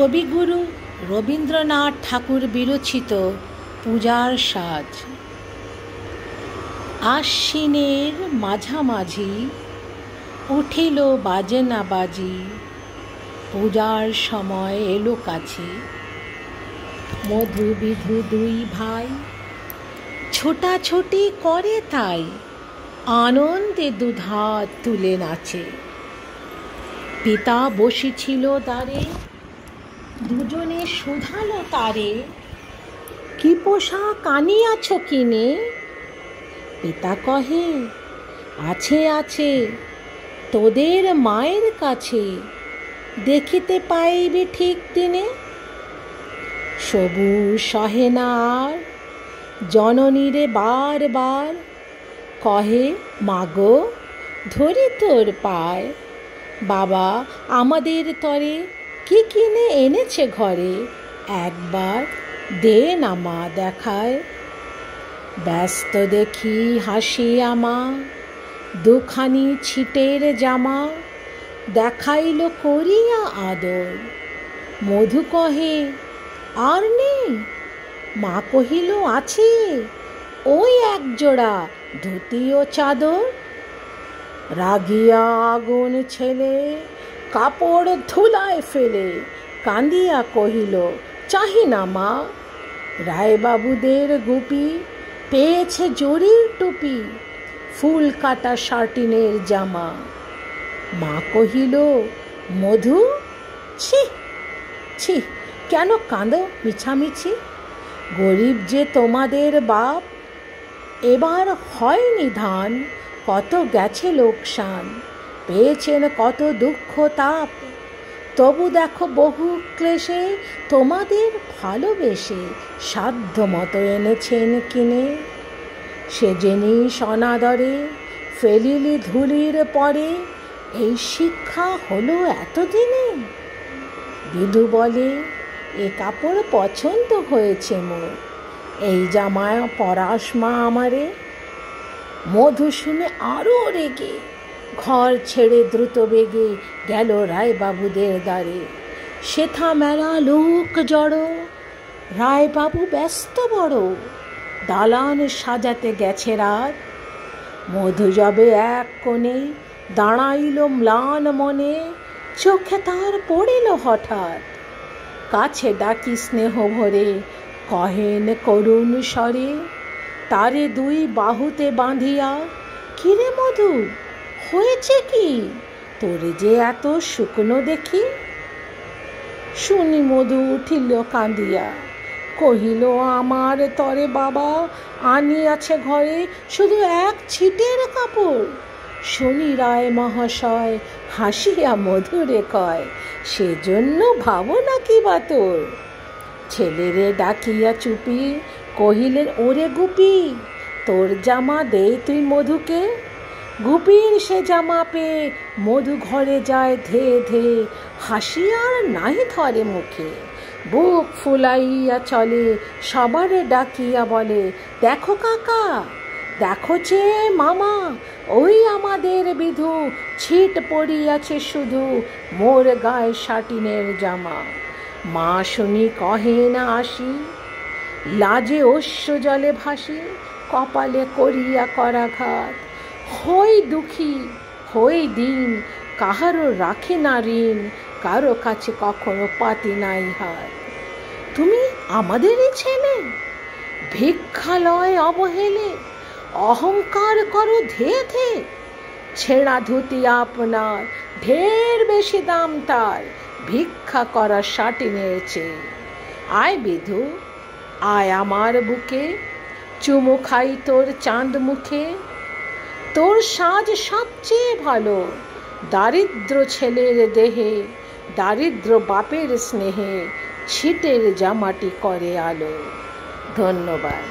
কবিগুরু রবীন্দ্রনাথ ঠাকুর বিরচিত পূজার সাজ। আশ্বিনের মাঝামাঝি উঠিল বাজনা বাজি, পূজার সময় এলো কাছে। মধু বিধু দুই ভাই ছোটাছুটি করে, তাই আনন্দে দুধার তুলে নাচে। পিতা বসেছিল দ্বারে, দুজনে শুধালো তারে, কি পোশাক আনিয়াছ কিনে? পিতা কহে, আছে আছে তোদের মায়ের কাছে, দেখিতে পাইবি ঠিক দিনে। সবুজ সহে না আর, জননীরে বার বার কহে, মাগো ধরি তোর পায়। বাবা আমাদের তরে কি কিনে এনেছে ঘরে, একবার দে না মা দেখায়। ব্যস্ত দেখি হাসিয়া মা দুখানি ছিটের জামা, দেখাইল করিয়া আদর। মধু কহে, আর নেই? মা কহিল, আছে ওই এক জোড়া ধুতি ও চাদর। রাগিয়া আগুন ছেলে কাপড় ধুলায় ফেলে, কাঁদিয়া কহিল, চাহি না মা। রায়বাবুদের গুপি পেয়েছে জরির টুপি, ফুল কাটা শার্টিনের জামা। মা কহিল, মধু ছি ছি, কেন কাঁদো মিছামিছি? গরিব যে তোমাদের বাপ, এবার হয়নি ধান, কত গেছে লোকসান, পেয়েছেন কত দুঃখ তাপ। তবু দেখো বহু ক্লেশে তোমাদের ভালোবেসে সাধ্য মতো এনেছেন কিনে। সে জিনিস অনাদরে ফেলিলি ধুলির পরে, এই শিক্ষা হলো এতদিনে। বিধু বলে, এ কাপড় পছন্দ হয়েছে মোর, এই জামায় পরাস মা আমারে। মধু শুনে আরো রেগে ঘর ছেড়ে দ্রুত বেগে গেল রায়বাবুদের দ্বারে। সেথা মেলা লোক জড়ো, রায়বাবু ব্যস্ত বড়, দালান সাজাতে গেছে রাত। মধু যবে এক কোণে দাঁড়াইল ম্লান মনে, চোখে তার পড়িল হঠাৎ। কাছে ডাকি স্নেহ ভরে কহেন করুণ স্বরে, তারে দুই বাহুতে বাঁধিয়া, কিরে মধু হয়েছে কি? তোরে যে এত শুকনো দেখি। শুনি মধু উঠিল কাঁদিয়া, কহিল, আমার তরে বাবা আনিয়াছে ঘরে শুধু এক ছিটের কাপড়। শুনি রায় মহাশয় হাসিয়া মধুরে কয়, সেজন্য ভাবো নাকি বা তোর? ছেলেরে ডাকিয়া চুপি কহিলেন, ওরে গুপি, তোর জামা দে তুই মধুকে। গুপির সে জামা পেয়ে মধু ঘরে যায় ধে ধে, হাসিয়ার নাই ধরে মুখে। বুক ফুলাইয়া চলে, সবারে ডাকিয়া বলে, দেখো কাকা, দেখো যে মামা, ওই আমাদের বিধু ছিট পড়িয়াছে শুধু মোর গায়ে শাটিনের জামা। মা শুনি কহে না আসি, লাজে অশ্ব জলে ভাসি, কপালে করিয়া করাঘাত। হই দুঃখী হই দিন, কাহারও রাখে না ঋণ, কারো কাছে কখনো পাতি নাই হাত। তুমি আমাদেরই ছেলে, ভিক্ষালয় অবহেলে অহংকার করো ধে ধে। ছেঁড়া ধুতি আপনার, ঢের বেশি দাম তার, ভিক্ষা করা শাটিনের চেয়ে। আয় বিধু, আয় আমার বুকে, চুমু খাই তোর চাঁদ মুখে। তোর সাজ সবচেয়ে ভালো, দারিদ্র ছেলের দেহে, দারিদ্র বাপের স্নেহে, ছিটের জামাটি করে আলো। ধন্যবাদ।